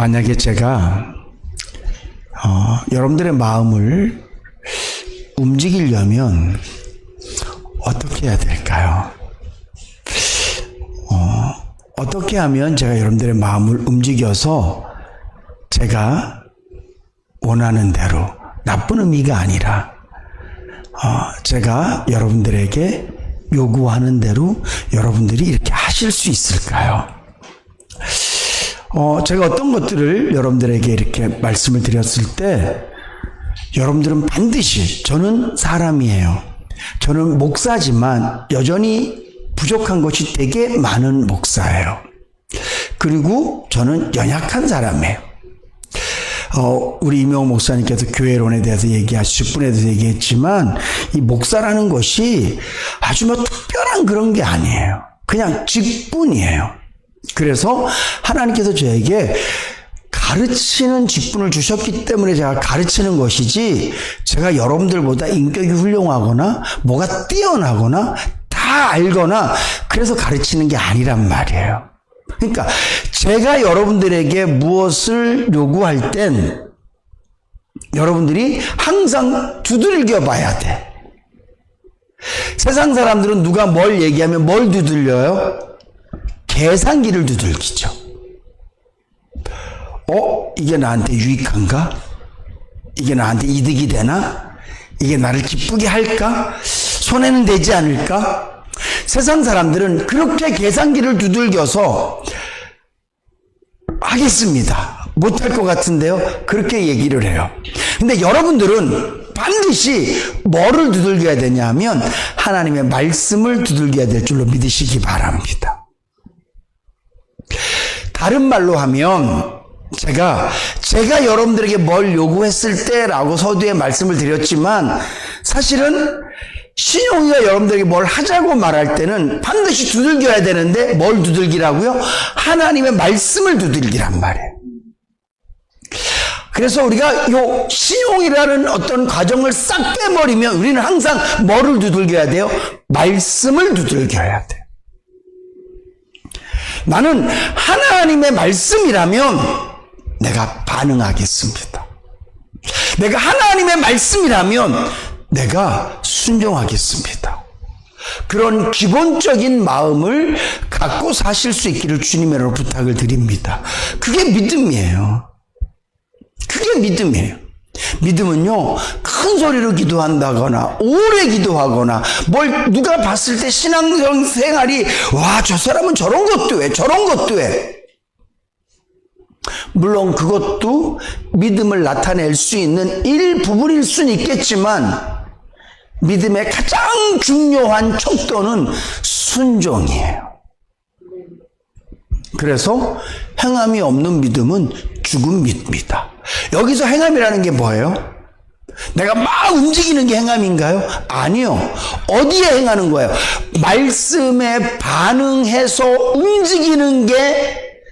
만약에 제가 여러분들의 마음을 움직이려면 어떻게 해야 될까요? 어떻게 하면 제가 여러분들의 마음을 움직여서 제가 원하는 대로, 나쁜 의미가 아니라 제가 여러분들에게 요구하는 대로 여러분들이 이렇게 하실 수 있을까요? 제가 어떤 것들을 여러분들에게 이렇게 말씀을 드렸을 때 여러분들은 반드시, 저는 사람이에요. 저는 목사지만 여전히 부족한 것이 되게 많은 목사예요. 그리고 저는 연약한 사람이에요. 우리 이명호 목사님께서 교회론에 대해서 얘기하시고 직분에 대해서 얘기했지만 이 목사라는 것이 아주 특별한 그런 게 아니에요. 그냥 직분이에요. 그래서 하나님께서 저에게 가르치는 직분을 주셨기 때문에 제가 가르치는 것이지, 제가 여러분들보다 인격이 훌륭하거나 뭐가 뛰어나거나 다 알거나 그래서 가르치는 게 아니란 말이에요. 그러니까 제가 여러분들에게 무엇을 요구할 땐 여러분들이 항상 두들겨 봐야 돼. 세상 사람들은 누가 뭘 얘기하면 뭘 두들려요? 계산기를 두들기죠. 이게 나한테 유익한가? 이게 나한테 이득이 되나? 이게 나를 기쁘게 할까? 손해는 되지 않을까? 세상 사람들은 그렇게 계산기를 두들겨서 하겠습니다. 못할 것 같은데요? 그렇게 얘기를 해요. 근데 여러분들은 반드시 뭐를 두들겨야 되냐 하면 하나님의 말씀을 두들겨야 될 줄로 믿으시기 바랍니다. 다른 말로 하면 제가 여러분들에게 뭘 요구했을 때라고 서두에 말씀을 드렸지만, 사실은 신용이가 여러분들에게 뭘 하자고 말할 때는 반드시 두들겨야 되는데 뭘 두들기라고요? 하나님의 말씀을 두들기란 말이에요. 그래서 우리가 요 신용이라는 어떤 과정을 싹 빼버리면 우리는 항상 뭐를 두들겨야 돼요? 말씀을 두들겨야 돼요. 나는 하나님의 말씀이라면 내가 반응하겠습니다. 내가 하나님의 말씀이라면 내가 순종하겠습니다. 그런 기본적인 마음을 갖고 사실 수 있기를 주님으로 부탁을 드립니다. 그게 믿음이에요. 그게 믿음이에요. 믿음은요, 큰 소리로 기도한다거나 오래 기도하거나 뭘 누가 봤을 때 신앙생활이 와, 저 사람은 저런 것도 해, 저런 것도 해. 물론 그것도 믿음을 나타낼 수 있는 일부분일 수는 있겠지만 믿음의 가장 중요한 척도는 순종이에요. 그래서 행함이 없는 믿음은 죽은 믿음이다. 여기서 행함이라는 게 뭐예요? 내가 막 움직이는 게 행함인가요? 아니요. 어디에 행하는 거예요? 말씀에 반응해서 움직이는 게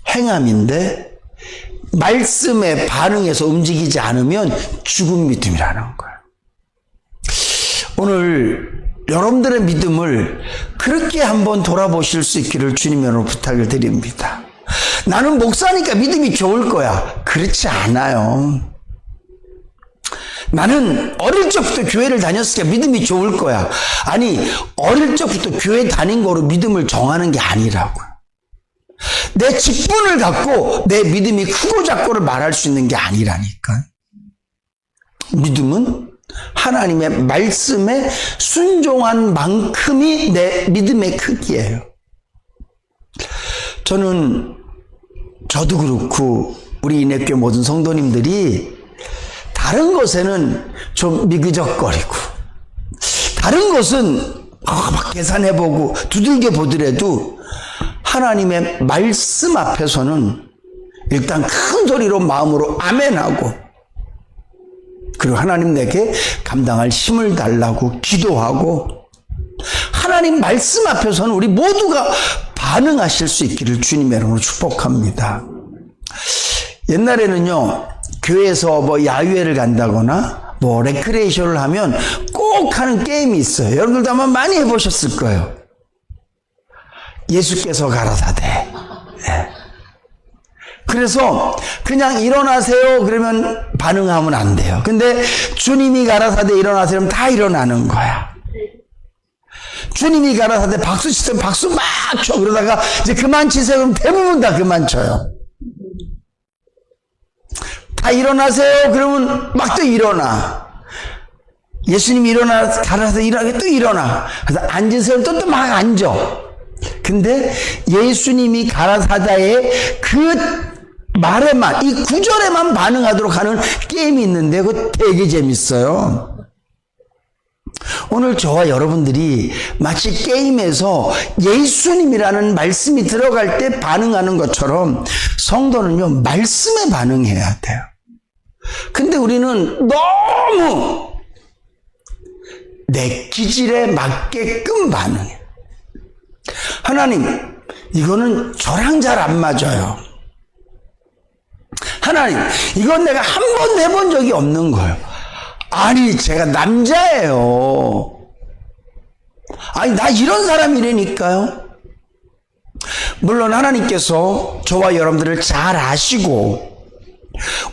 행함인데, 말씀에 반응해서 움직이지 않으면 죽은 믿음이라는 거예요. 오늘 여러분들의 믿음을 그렇게 한번 돌아보실 수 있기를 주님으로 부탁을 드립니다. 나는 목사니까 믿음이 좋을 거야. 그렇지 않아요. 나는 어릴 적부터 교회를 다녔으니까 믿음이 좋을 거야. 아니, 어릴 적부터 교회 다닌 거로 믿음을 정하는 게 아니라고요. 내 직분을 갖고 내 믿음이 크고 작고를 말할 수 있는 게 아니라니까. 믿음은 하나님의 말씀에 순종한 만큼이 내 믿음의 크기예요. 저도 그렇고 우리 인해교회 모든 성도님들이 다른 것에는 좀 미그적거리고, 다른 것은 막 계산해보고 두들겨 보더라도 하나님의 말씀 앞에서는 일단 큰 소리로 마음으로 아멘하고, 그리고 하나님 내게 감당할 힘을 달라고 기도하고, 하나님 말씀 앞에서는 우리 모두가 반응하실 수 있기를 주님의 이름으로 축복합니다. 옛날에는요, 교회에서 야유회를 간다거나 레크레이션을 하면 꼭 하는 게임이 있어요. 여러분들도 아마 많이 해보셨을 거예요. 예수께서 가라사대. 그래서 그냥 일어나세요 그러면 반응하면 안 돼요. 근데 주님이 가라사대 일어나세요 그러면 다 일어나는 거야. 주님이 가라사대 박수 치세요 박수 막 쳐. 그러다가 이제 그만 치세요 그럼 대부분 다 그만 쳐요. 다 일어나세요 그러면 막 또 일어나. 예수님이 가라사대 일어나게 또 일어나. 그래서 앉으세요 또 막 앉아. 근데 예수님이 가라사대의 그 말에만, 이 구절에만 반응하도록 하는 게임이 있는데 그거 되게 재밌어요. 오늘 저와 여러분들이 마치 게임에서 예수님이라는 말씀이 들어갈 때 반응하는 것처럼 성도는요, 말씀에 반응해야 돼요. 근데 우리는 너무 내 기질에 맞게끔 반응해. 하나님, 이거는 저랑 잘 안 맞아요. 하나님, 이건 내가 한 번도 해본 적이 없는 거예요. 아니, 제가 남자예요. 아니, 나 이런 사람이라니까요. 물론 하나님께서 저와 여러분들을 잘 아시고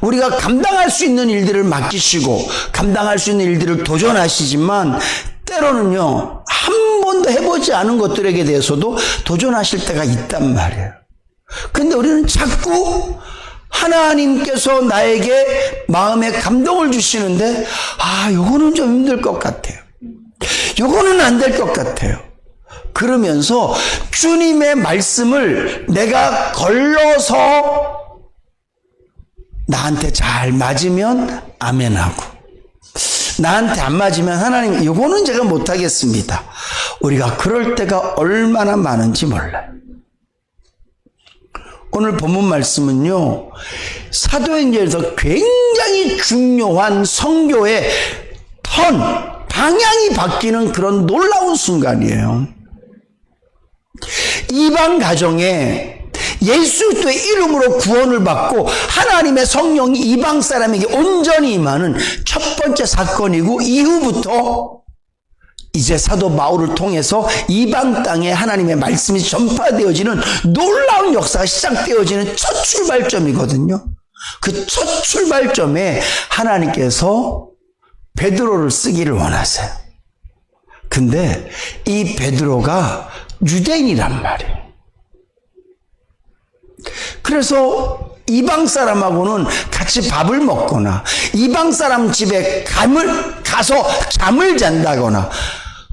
우리가 감당할 수 있는 일들을 맡기시고 감당할 수 있는 일들을 도전하시지만 때로는요, 한 번도 해보지 않은 것들에게 대해서도 도전하실 때가 있단 말이에요. 근데 우리는 자꾸 하나님께서 나에게 마음에 감동을 주시는데 요거는 좀 힘들 것 같아요. 요거는 안 될 것 같아요. 그러면서 주님의 말씀을 내가 걸러서 나한테 잘 맞으면 아멘하고 나한테 안 맞으면 하나님 요거는 제가 못하겠습니다. 우리가 그럴 때가 얼마나 많은지 몰라요. 오늘 본문 말씀은요, 사도행전에서 굉장히 중요한 선교의 방향이 바뀌는 그런 놀라운 순간이에요. 이방 가정에 예수 그리스도의 이름으로 구원을 받고 하나님의 성령이 이방 사람에게 온전히 임하는 첫 번째 사건이고, 이후부터 이제 사도 바울을 통해서 이방 땅에 하나님의 말씀이 전파되어지는 놀라운 역사가 시작되어지는 첫 출발점이거든요. 그 첫 출발점에 하나님께서 베드로를 쓰기를 원하세요. 근데 이 베드로가 유대인이란 말이에요. 그래서 이방 사람하고는 같이 밥을 먹거나 이방 사람 집에 가서 잠을 잔다거나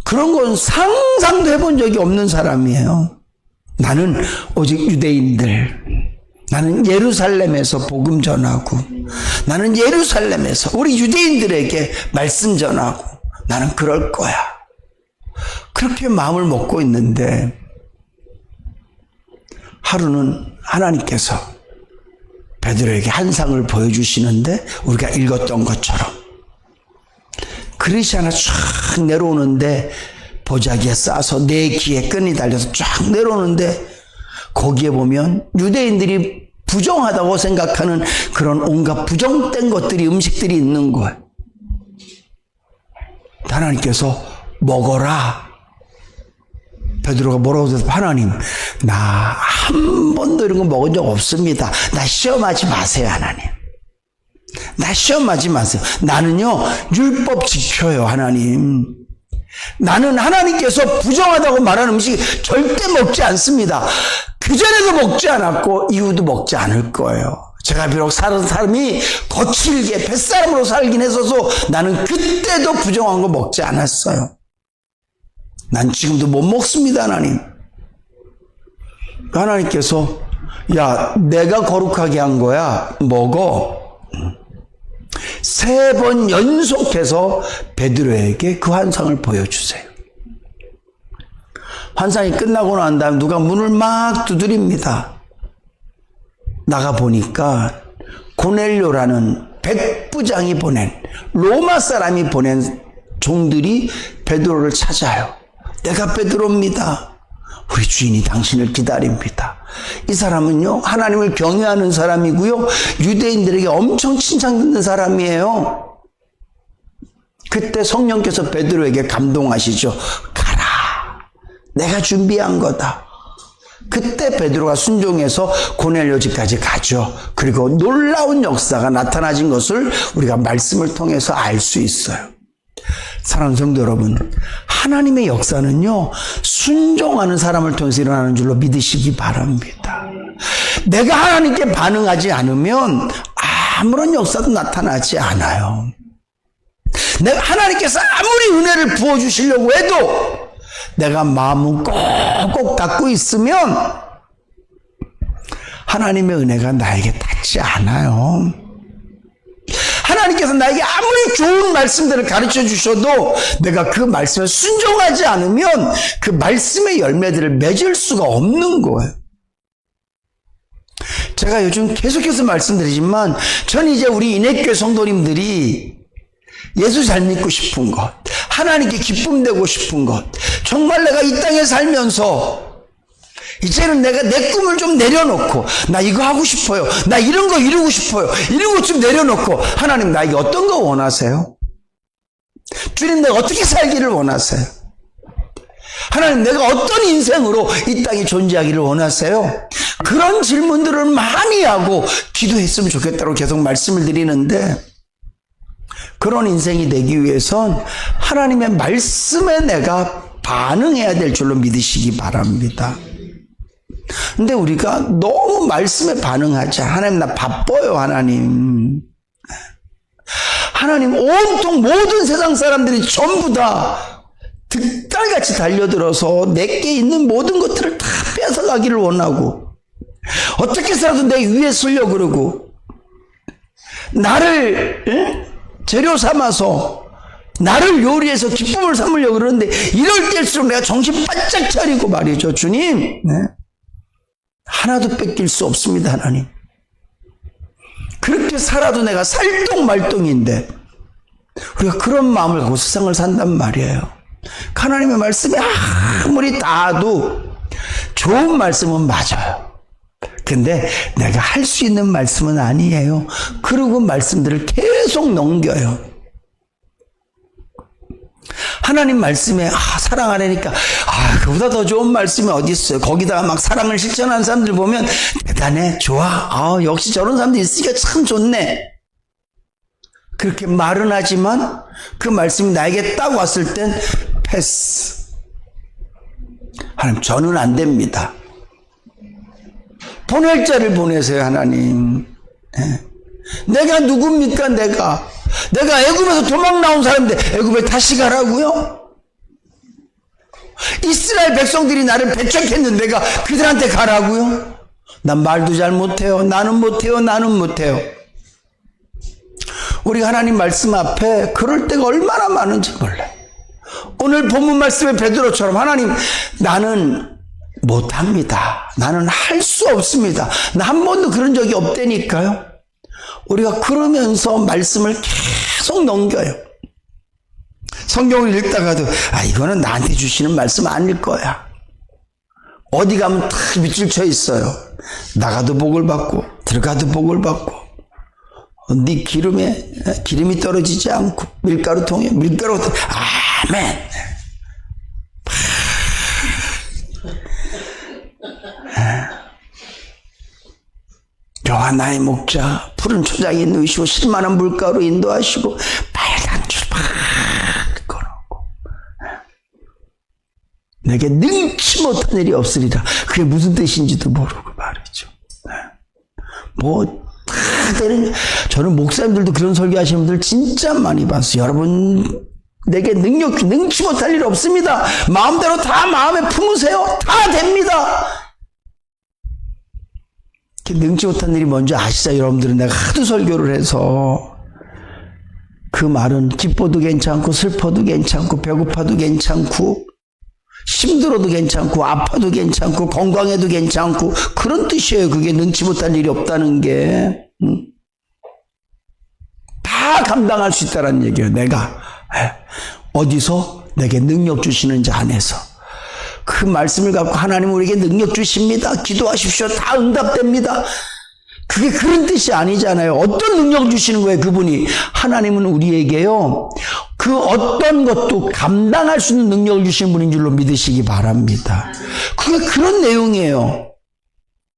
그런 건 상상도 해본 적이 없는 사람이에요. 나는 오직 유대인들, 나는 예루살렘에서 복음 전하고, 나는 예루살렘에서 우리 유대인들에게 말씀 전하고, 나는 그럴 거야. 그렇게 마음을 먹고 있는데 하루는 하나님께서 베드로에게 한 상을 보여주시는데, 우리가 읽었던 것처럼 그릇이 하나 쫙 내려오는데 보자기에 싸서 네 귀에 끈이 달려서 쫙 내려오는데, 거기에 보면 유대인들이 부정하다고 생각하는 그런 온갖 부정된 것들이, 음식들이 있는 거예요. 하나님께서 먹어라. 베드로가 뭐라고 해서, 하나님, 나 한 번도 이런 거 먹은 적 없습니다. 나 시험하지 마세요, 하나님. 나 시험하지 마세요. 나는요, 율법 지켜요, 하나님. 나는 하나님께서 부정하다고 말하는 음식 절대 먹지 않습니다. 그전에도 먹지 않았고 이후도 먹지 않을 거예요. 제가 비록 사는 사람이 거칠게 뱃사람으로 살긴 했어서 나는 그때도 부정한 거 먹지 않았어요. 난 지금도 못 먹습니다, 하나님. 하나님께서, 야, 내가 거룩하게 한 거야, 먹어. 3번 연속해서 베드로에게 그 환상을 보여주세요. 환상이 끝나고 난 다음에 누가 문을 막 두드립니다. 나가보니까 고넬료라는 백부장이 보낸, 로마 사람이 보낸 종들이 베드로를 찾아요. 내가 베드로입니다. 우리 주인이 당신을 기다립니다. 이 사람은요, 하나님을 경외하는 사람이고요, 유대인들에게 엄청 칭찬받는 사람이에요. 그때 성령께서 베드로에게 감동하시죠. 가라, 내가 준비한 거다. 그때 베드로가 순종해서 고넬료 집까지 가죠. 그리고 놀라운 역사가 나타나진 것을 우리가 말씀을 통해서 알 수 있어요. 사랑하는 성도 여러분, 하나님의 역사는요, 순종하는 사람을 통해서 일어나는 줄로 믿으시기 바랍니다. 내가 하나님께 반응하지 않으면 아무런 역사도 나타나지 않아요. 내가 하나님께서 아무리 은혜를 부어주시려고 해도 내가 마음은 꼭꼭 닫고 있으면 하나님의 은혜가 나에게 닿지 않아요. 하나님께서 나에게 아무리 좋은 말씀들을 가르쳐 주셔도 내가 그 말씀에 순종하지 않으면 그 말씀의 열매들을 맺을 수가 없는 거예요. 제가 요즘 계속해서 말씀드리지만 전 이제 우리 인해교회 성도님들이 예수 잘 믿고 싶은 것, 하나님께 기쁨 되고 싶은 것, 정말 내가 이 땅에 살면서 이제는 내가 내 꿈을 좀 내려놓고 나 이거 하고 싶어요, 나 이런 거 이루고 싶어요, 이런 것 좀 내려놓고 하나님 나에게 어떤 거 원하세요? 주님 내가 어떻게 살기를 원하세요? 하나님 내가 어떤 인생으로 이 땅에 존재하기를 원하세요? 그런 질문들을 많이 하고 기도했으면 좋겠다고 계속 말씀을 드리는데, 그런 인생이 되기 위해선 하나님의 말씀에 내가 반응해야 될 줄로 믿으시기 바랍니다. 근데 우리가 너무 말씀에 반응하지. 하나님 나 바빠요. 하나님 온통 모든 세상 사람들이 전부 다 득달같이 달려들어서 내게 있는 모든 것들을 다 뺏어가기를 원하고, 어떻게 해서라도 내 위에 서려고 그러고, 나를 재료 삼아서 나를 요리해서 기쁨을 삼으려고 그러는데, 이럴 때일수록 내가 정신 바짝 차리고 말이죠. 주님, 하나도 뺏길 수 없습니다. 하나님, 그렇게 살아도 내가 살똥말똥인데 우리가 그런 마음을 갖고 세상을 산단 말이에요. 하나님의 말씀에 아무리 닿아도 좋은 말씀은 맞아요. 근데 내가 할 수 있는 말씀은 아니에요. 그리고 말씀들을 계속 넘겨요. 하나님 말씀에 사랑하라니까 그보다 더 좋은 말씀이 어디 있어요. 거기다가 막 사랑을 실천하는 사람들 보면 대단해, 좋아, 역시 저런 사람들 있으니까 참 좋네, 그렇게 말은 하지만 그 말씀이 나에게 딱 왔을 땐 패스. 하나님 저는 안 됩니다. 보낼 자를 보내세요. 하나님, 내가 누굽니까? 내가 애굽에서 도망 나온 사람인데 애굽에 다시 가라고요? 이스라엘 백성들이 나를 배척했는데 내가 그들한테 가라고요? 난 말도 잘 못해요. 나는 못해요. 우리가 하나님 말씀 앞에 그럴 때가 얼마나 많은지 몰라요. 오늘 본문 말씀의 베드로처럼 하나님 나는 못합니다. 나는 할 수 없습니다. 나 한 번도 그런 적이 없다니까요. 우리가 그러면서 말씀을 계속 넘겨요. 성경을 읽다가도 이거는 나한테 주시는 말씀 아닐 거야. 어디 가면 다 밑줄 쳐 있어요. 나가도 복을 받고 들어가도 복을 받고, 네 기름에 기름이 떨어지지 않고 밀가루 통에 밀가루. 아멘. 여호와 나의 목자, 푸른 초장에 누이시고 실만한 물가로 인도하시고 빨간 줄 막 걸어오고 내게 능치 못한 일이 없으리라. 그게 무슨 뜻인지도 모르고 말이죠. 다 되는, 저는 목사님들도 그런 설교하시는 분들 진짜 많이 봤어요. 여러분 내게 능치 못할 일 없습니다. 마음대로 다 마음에 품으세요. 다 됩니다. 능치 못한 일이 뭔지 아시죠? 여러분들은 내가 하도 설교를 해서 그 말은 기뻐도 괜찮고 슬퍼도 괜찮고 배고파도 괜찮고 힘들어도 괜찮고 아파도 괜찮고 건강해도 괜찮고 그런 뜻이에요. 그게 능치 못할 일이 없다는 게 다 감당할 수 있다는 얘기예요. 내가 어디서 내게 능력 주시는 자 안에서 그 말씀을 갖고 하나님 우리에게 능력 주십니다. 기도하십시오. 다 응답됩니다. 그게 그런 뜻이 아니잖아요. 어떤 능력 주시는 거예요? 그분이 하나님은 우리에게요 그 어떤 것도 감당할 수 있는 능력을 주신 분인 줄로 믿으시기 바랍니다. 그게 그런 내용이에요.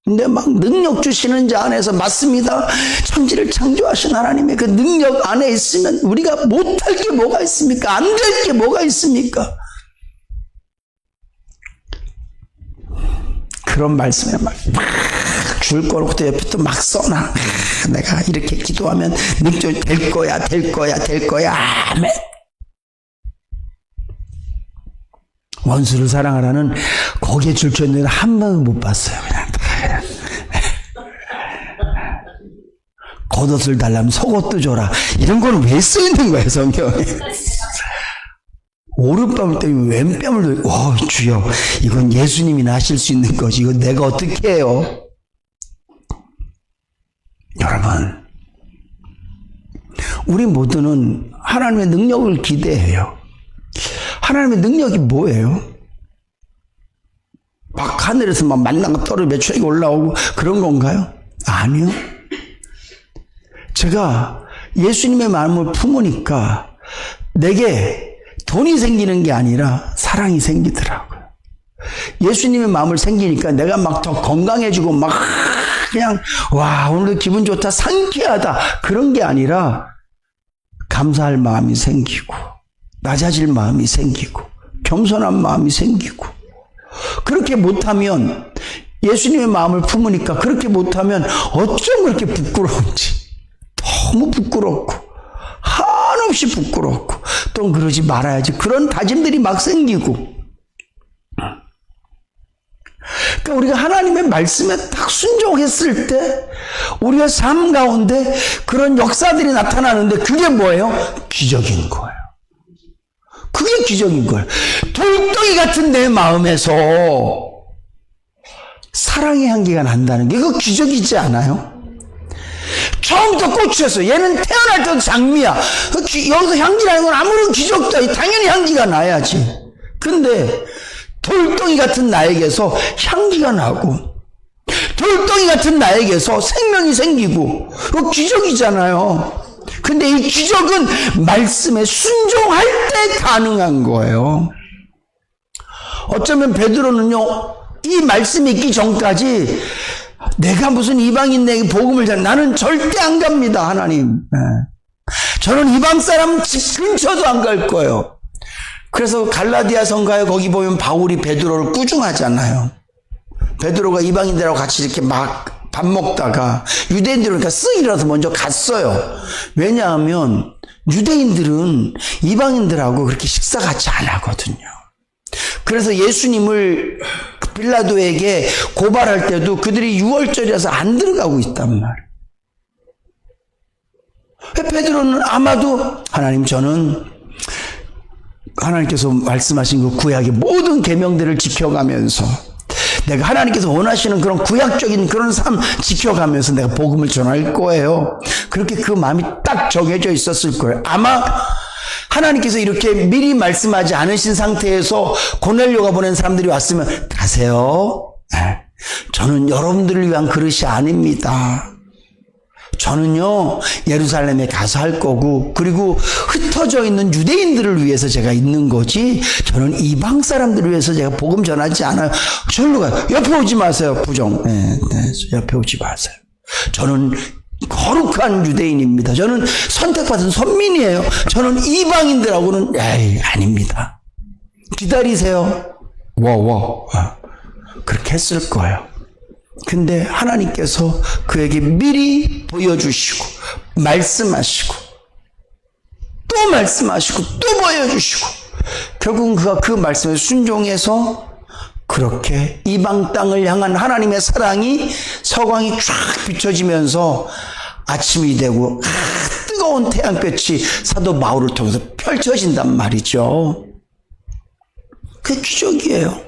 근데 막 능력 주시는 자 안에서 맞습니다. 천지를 창조하신 하나님의 그 능력 안에 있으면 우리가 못할 게 뭐가 있습니까? 안 될 게 뭐가 있습니까? 그런 말씀에 막 줄 거놓고 또 옆에 또 막 써놔. 내가 이렇게 기도하면 능력이 될 거야, 될 거야, 될 거야. 아멘. 원수를 사랑하라는 거기에 줄쳐있는 한 번은 못 봤어요. 그냥 겉옷을 달라면 속옷도 줘라. 이런 건 왜 쓰이는 거예요, 성경에? 오른뺨을 때리면 왼뺨을 들고, 주여, 이건 예수님이나 하실 수 있는 거지. 이건 내가 어떻게 해요? 여러분, 우리 모두는 하나님의 능력을 기대해요. 하나님의 능력이 뭐예요? 막 하늘에서 막 만나가 떨어져 몇 초에 올라오고 그런 건가요? 아니요. 제가 예수님의 마음을 품으니까 내게 돈이 생기는 게 아니라 사랑이 생기더라고요. 예수님의 마음을 생기니까 내가 막 더 건강해지고 막 그냥 와 오늘도 기분 좋다 상쾌하다 그런 게 아니라 감사할 마음이 생기고 낮아질 마음이 생기고 겸손한 마음이 생기고 그렇게 못하면 예수님의 마음을 품으니까 그렇게 못하면 어쩜 그렇게 부끄러운지 너무 부끄럽고 한없이 부끄럽고 또 그러지 말아야지 그런 다짐들이 막 생기고 그러니까 우리가 하나님의 말씀에 딱 순종했을 때 우리의 삶 가운데 그런 역사들이 나타나는데 그게 뭐예요? 기적인 거예요. 그게 기적인 거예요. 돌덩이 같은 내 마음에서 사랑의 향기가 난다는 게 그거 기적이지 않아요? 처음부터 꽃이었어. 얘는 태어날 때도 장미야. 여기서 향기 나는 건 아무런 기적도 아니야. 당연히 향기가 나야지. 근데 돌덩이 같은 나에게서 향기가 나고 돌덩이 같은 나에게서 생명이 생기고 그거 기적이잖아요. 근데 이 기적은 말씀에 순종할 때 가능한 거예요. 어쩌면 베드로는요 이 말씀이 있기 전까지 내가 무슨 이방인에게 복음을 전 나는 절대 안 갑니다. 하나님. 저는 이방 사람 집 근처도 안 갈 거예요. 그래서 갈라디아 성가에 거기 보면 바울이 베드로를 꾸중하잖아요. 베드로가 이방인들하고 같이 이렇게 막 밥 먹다가 유대인들은 쓱 일어나서 먼저 갔어요. 왜냐하면 유대인들은 이방인들하고 그렇게 식사 같이 안 하거든요. 그래서 예수님을 빌라도에게 고발할 때도 그들이 유월절이라서 안 들어가고 있단 말이에요. 베드로는 아마도 하나님 저는 하나님께서 말씀하신 그 구약의 모든 계명들을 지켜가면서 내가 하나님께서 원하시는 그런 구약적인 그런 삶 지켜가면서 내가 복음을 전할 거예요. 그렇게 그 마음이 딱 정해져 있었을 거예요. 아마 하나님께서 이렇게 미리 말씀하지 않으신 상태에서 고넬료가 보낸 사람들이 왔으면 가세요. 저는 여러분들을 위한 그릇이 아닙니다. 저는요 예루살렘에 가서 할 거고 그리고 흩어져 있는 유대인들을 위해서 제가 있는 거지 저는 이방 사람들을 위해서 제가 복음 전하지 않아요. 절로 가요. 옆에 오지 마세요. 부정. 옆에 오지 마세요. 저는 거룩한 유대인입니다. 저는 선택받은 선민이에요. 저는 이방인들하고는 아닙니다. 기다리세요. 그렇게 했을 거예요. 근데 하나님께서 그에게 미리 보여주시고 말씀하시고 또 말씀하시고 또 보여주시고 결국은 그가 그 말씀에 순종해서 그렇게 이방 땅을 향한 하나님의 사랑이 서광이 쫙 비춰지면서 아침이 되고 뜨거운 태양볕이 사도 바울을 통해서 펼쳐진단 말이죠. 그게 기적이에요.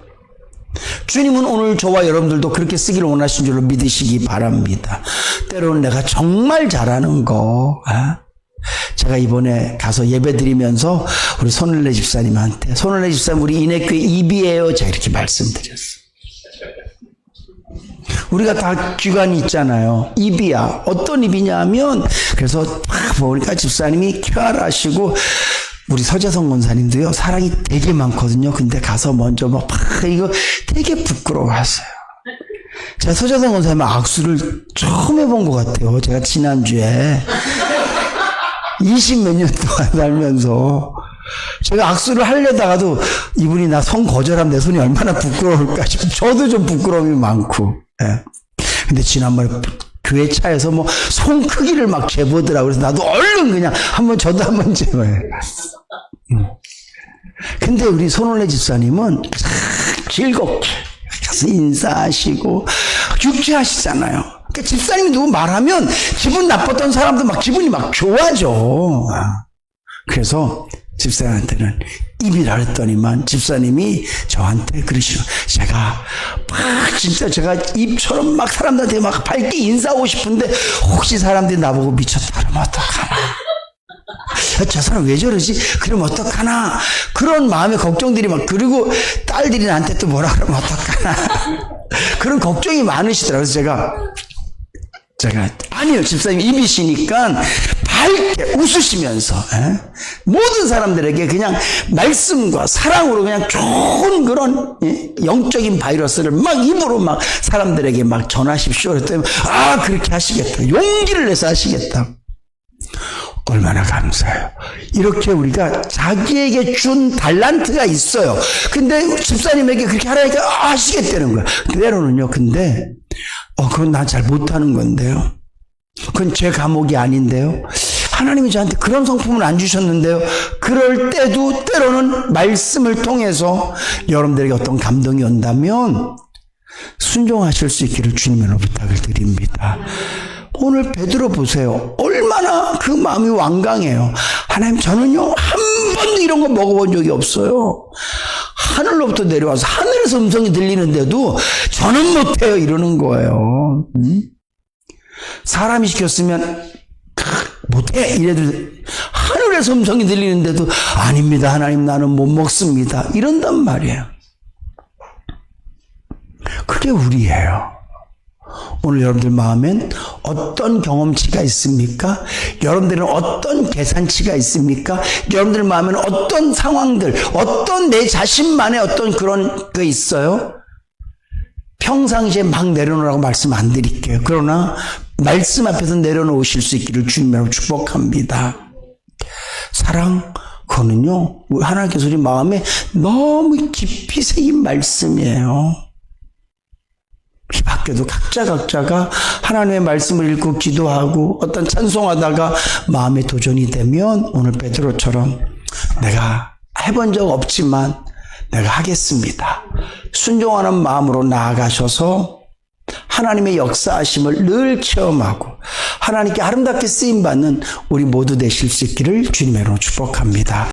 주님은 오늘 저와 여러분들도 그렇게 쓰기를 원하신 줄로 믿으시기 바랍니다. 때로는 내가 정말 잘하는 거 제가 이번에 가서 예배 드리면서 우리 손을래 집사님한테 손을래 집사님 우리 인해교회 입이에요 제가 이렇게 말씀드렸어요. 우리가 다 기관이 있잖아요. 입이야. 어떤 입이냐 하면 그래서 딱 보니까 집사님이 쾌활하시고 우리 서재성 권사님도요, 사랑이 되게 많거든요. 근데 가서 먼저 이거 되게 부끄러워하세요. 제가 서재성 권사님 악수를 처음 해본 것 같아요. 제가 지난주에 20몇 년 동안 살면서 제가 악수를 하려다가도 이분이 나 손 거절하면 내 손이 얼마나 부끄러울까 싶어. 저도 좀 부끄러움이 많고. 예. 근데 지난번에 교회 차에서 손 크기를 막 재보더라고. 그래서 나도 얼른 그냥 저도 한번 재봐요. 근데 우리 손원래 집사님은 즐겁게 가서 인사하시고 유쾌하시잖아요. 그러니까 집사님이 누구 말하면 기분 나빴던 사람도 기분이 좋아져. 그래서 집사님한테는 입이라 했더니만 집사님이 저한테 그러시고, 제가 진짜 제가 입처럼 사람들한테 밝게 인사하고 싶은데 혹시 사람들이 나보고 미쳤다 그러면 어떡하나, 저 사람 왜 저러지? 그러면 어떡하나, 그런 마음의 걱정들이 그리고 딸들이 나한테 또 뭐라 그러면 어떡하나 그런 걱정이 많으시더라고요. 그래서 제가 아니요, 집사님 입이시니까 밝게 웃으시면서 모든 사람들에게 그냥 말씀과 사랑으로 그냥 좋은 그런 영적인 바이러스를 입으로 사람들에게 전하십시오. 그랬더니 그렇게 하시겠다, 용기를 내서 하시겠다. 얼마나 감사해요. 이렇게 우리가 자기에게 준 달란트가 있어요. 근데 집사님에게 그렇게 하라니까 하시겠다는 거야. 때로는요, 근데 그건 난 잘 못하는 건데요, 그건 제 과목이 아닌데요, 하나님이 저한테 그런 성품을 안 주셨는데요. 그럴 때도 때로는 말씀을 통해서 여러분들에게 어떤 감동이 온다면 순종하실 수 있기를 주님으로 부탁을 드립니다. 오늘 베드로 보세요. 얼마나 그 마음이 완강해요. 하나님, 저는요 한 번도 이런 거 먹어본 적이 없어요. 하늘로부터 내려와서 하늘에서 음성이 들리는데도 저는 못해요 이러는 거예요. 사람이 시켰으면 못해 이래도, 하늘에서 음성이 들리는데도 아닙니다 하나님, 나는 못 먹습니다 이런단 말이에요. 그게 우리예요. 오늘 여러분들 마음엔 어떤 경험치가 있습니까? 여러분들은 어떤 계산치가 있습니까? 여러분들 마음에는 어떤 상황들, 어떤 내 자신만의 어떤 그런 거 있어요? 평상시에 내려놓으라고 말씀 안 드릴게요. 그러나 말씀 앞에서 내려놓으실 수 있기를 주님으로 축복합니다. 사랑, 그거는요 하나님께서 우리 마음에 너무 깊이 새긴 말씀이에요. 이 밖에도 각자가 하나님의 말씀을 읽고 기도하고 어떤 찬송하다가 마음에 도전이 되면 오늘 베드로처럼 내가 해본 적 없지만 내가 하겠습니다, 순종하는 마음으로 나아가셔서 하나님의 역사하심을 늘 체험하고 하나님께 아름답게 쓰임받는 우리 모두 되실 수 있기를 주님의 이름으로 축복합니다.